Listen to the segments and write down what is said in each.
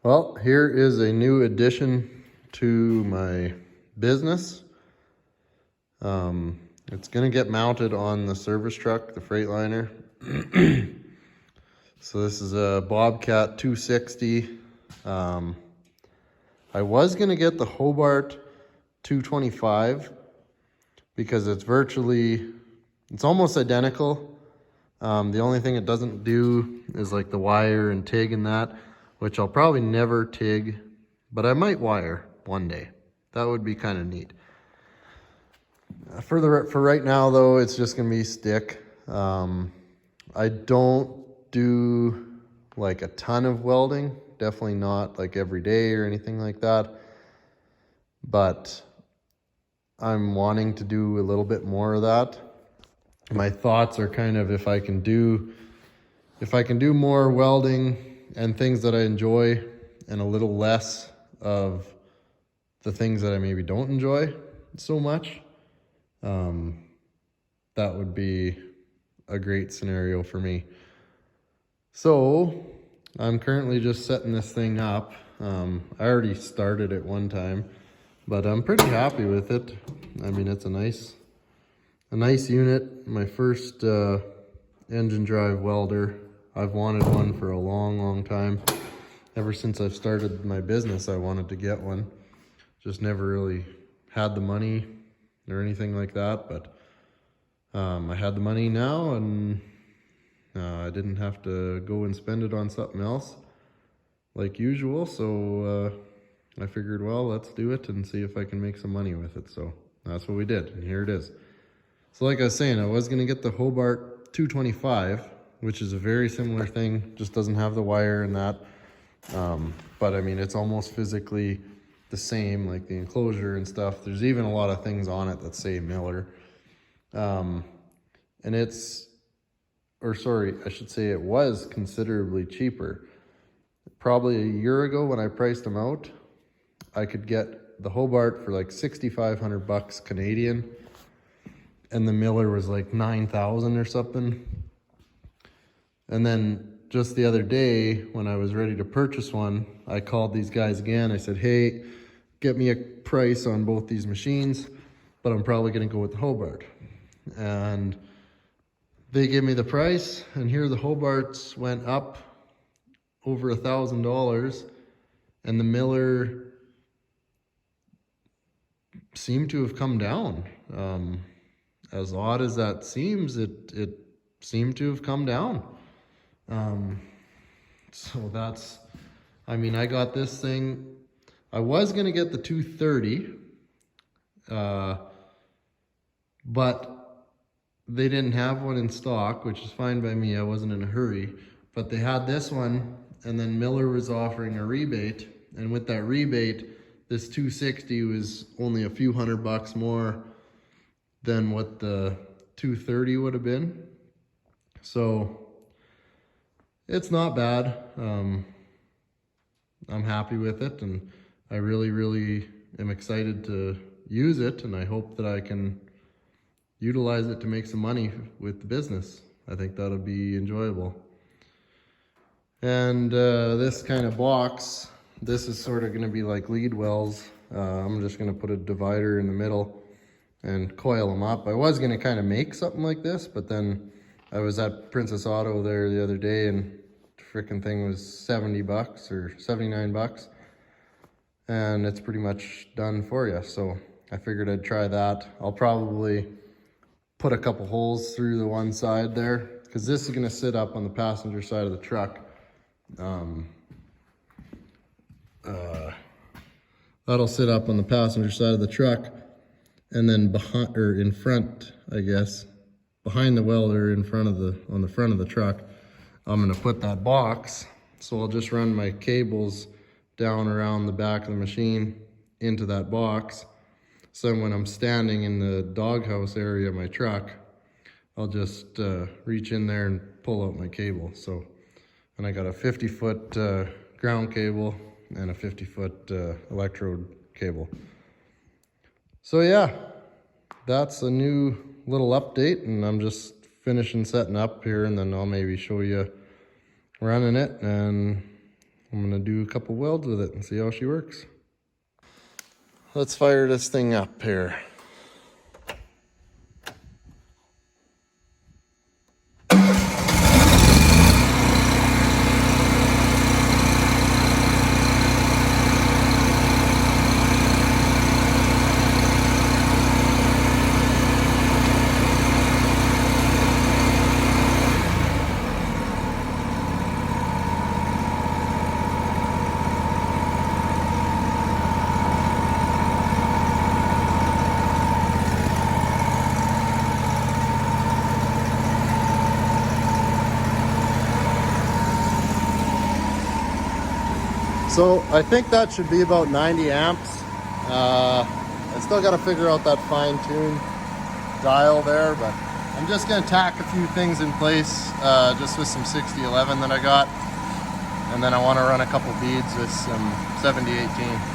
Well, here is a new addition to my business. It's going to get mounted on the service truck, the Freightliner. So this is a Bobcat 260. I was going to get the Hobart 225 because it's almost identical. The only thing it doesn't do is like the wire and TIG and that, which I'll probably never TIG, but I might wire one day. That would be kind of neat. For right now though, it's just gonna be stick. I don't do like a ton of welding, definitely not like every day or anything like that, but I'm wanting to do a little bit more of that. My thoughts are kind of if I can do more welding and things that I enjoy and a little less of the things that I maybe don't enjoy so much, that would be a great scenario for me. So I'm currently just setting this thing up. I already started it one time, but I'm pretty happy with it. I mean, it's a nice unit. My first engine drive welder. I've wanted one for a long time. Ever since I've started my business, I wanted to get one. Just never really had the money or anything like that, but I had the money now, and I didn't have to go and spend it on something else like usual. So I figured, well, let's do it and see if I can make some money with it. So that's what we did, and here it is. So like I was saying, I was going to get the Hobart 225, which is a very similar thing, just doesn't have the wire and that. But I mean, it's almost physically the same, like the enclosure and stuff. There's even a lot of things on it that say Miller. And I should say it was considerably cheaper. Probably a year ago when I priced them out, I could get the Hobart for like 6,500 bucks Canadian. And the Miller was like 9,000 or something. And then just the other day when I was ready to purchase one, I called these guys again. I said, hey, get me a price on both these machines, but I'm probably gonna go with the Hobart. And they gave me the price, and here the Hobarts went up over $1,000, and the Miller seemed to have come down. As odd as that seems, it seemed to have come down. So that's, I mean, I got this thing. I was going to get the 230, but they didn't have one in stock, which is fine by me. I wasn't in a hurry, but they had this one, and then Miller was offering a rebate. And with that rebate, this 260 was only a few $100 more than what the 230 would have been. So it's not bad. I'm happy with it, and I really am excited to use it, and I hope that I can utilize it to make some money with the business. I think that'll be enjoyable. And this kind of box, this is sort of going to be like lead wells. I'm just going to put a divider in the middle and coil them up. I was going to kind of make something like this, but then I was at Princess Auto there the other day, and the freaking thing was 70 bucks or 79 bucks. And it's pretty much done for you. So I figured I'd try that. I'll probably put a couple holes through the one side there, because this is going to sit up on the passenger side of the truck. That'll sit up on the passenger side of the truck, and then behind, or in front, I guess, behind the welder on the front of the truck, I'm going to put that box. So I'll just run my cables down around the back of the machine into that box. So when I'm standing in the doghouse area of my truck, I'll just reach in there and pull out my cable. So, and I got a 50-foot ground cable and a 50-foot electrode cable. So yeah, that's a new little update, and I'm just finishing setting up here, and then I'll maybe show you running it and I'm gonna do a couple welds with it and see how she works. Let's fire this thing up here. So I think that should be about 90 amps. I still got to figure out that fine tune dial there, but I'm just going to tack a few things in place just with some 6011 that I got. And then I want to run a couple beads with some 7018.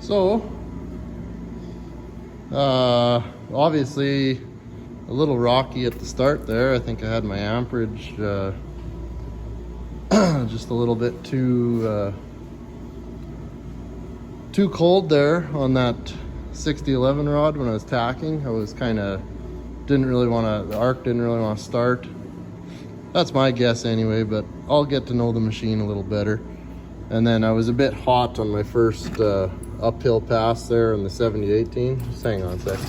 So, obviously a little rocky at the start there. I think I had my amperage just a little bit too cold there on that 6011 rod when I was tacking. I was kind of the arc didn't really want to start. That's my guess anyway, but I'll get to know the machine a little better. And then I was a bit hot on my first uphill pass there in the 7018. Just hang on a sec.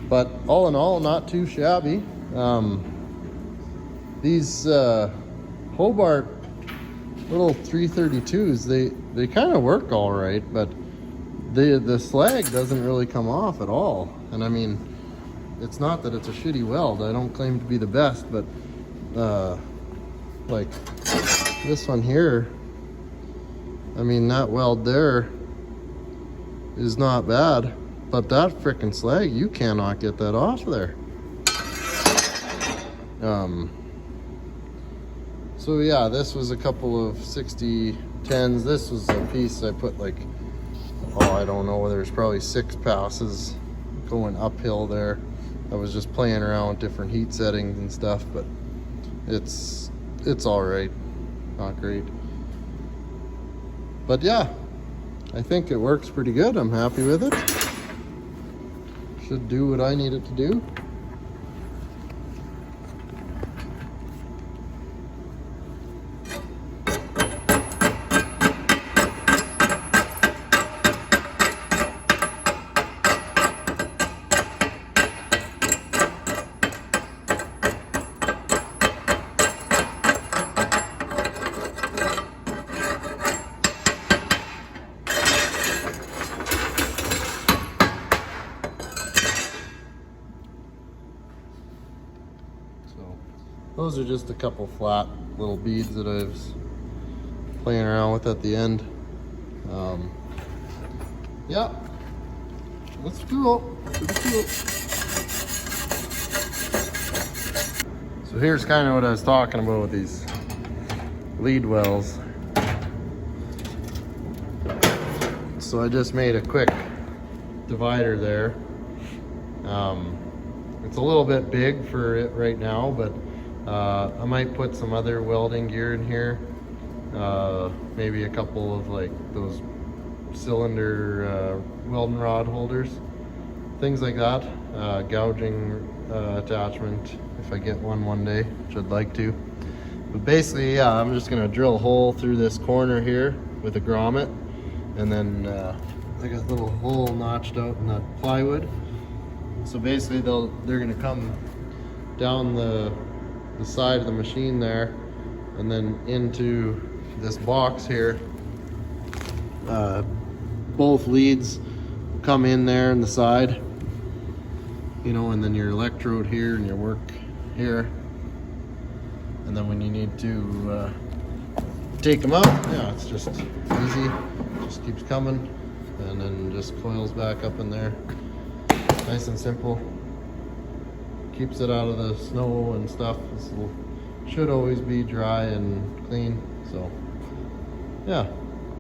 But all in all, not too shabby. These Hobart little 332s, they kind of work all right, but the slag doesn't really come off at all. And I mean, it's not that it's a shitty weld. I don't claim to be the best, but like this one here, I mean, that weld there is not bad. But that frickin' slag, you cannot get that off there. So yeah, this was a couple of 6010s. This was a piece I put like, I don't know, there's probably 6 passes going uphill there. I was just playing around with different heat settings and stuff, but it's all right, not great. But yeah, I think it works pretty good. I'm happy with it. Should do what I need it to do. Those are just a couple flat little beads that I was playing around with at the end. Yeah, that's cool. Pretty cool. So here's kind of what I was talking about with these lead wells. So I just made a quick divider there. It's a little bit big for it right now, but I might put some other welding gear in here. Maybe a couple of like those cylinder welding rod holders, things like that. Gouging attachment if I get one day, which I'd like to. But basically, yeah, I'm just gonna drill a hole through this corner here with a grommet, and then I got a little hole notched out in that plywood. So basically, they're gonna come down the side of the machine there, and then into this box here. Both leads come in there in the side, you know, and then your electrode here and your work here. And then when you need to take them out, yeah, it's just easy. Just keeps coming, and then just coils back up in there. Nice and simple. Keeps it out of the snow and stuff. This should always be dry and clean. So yeah,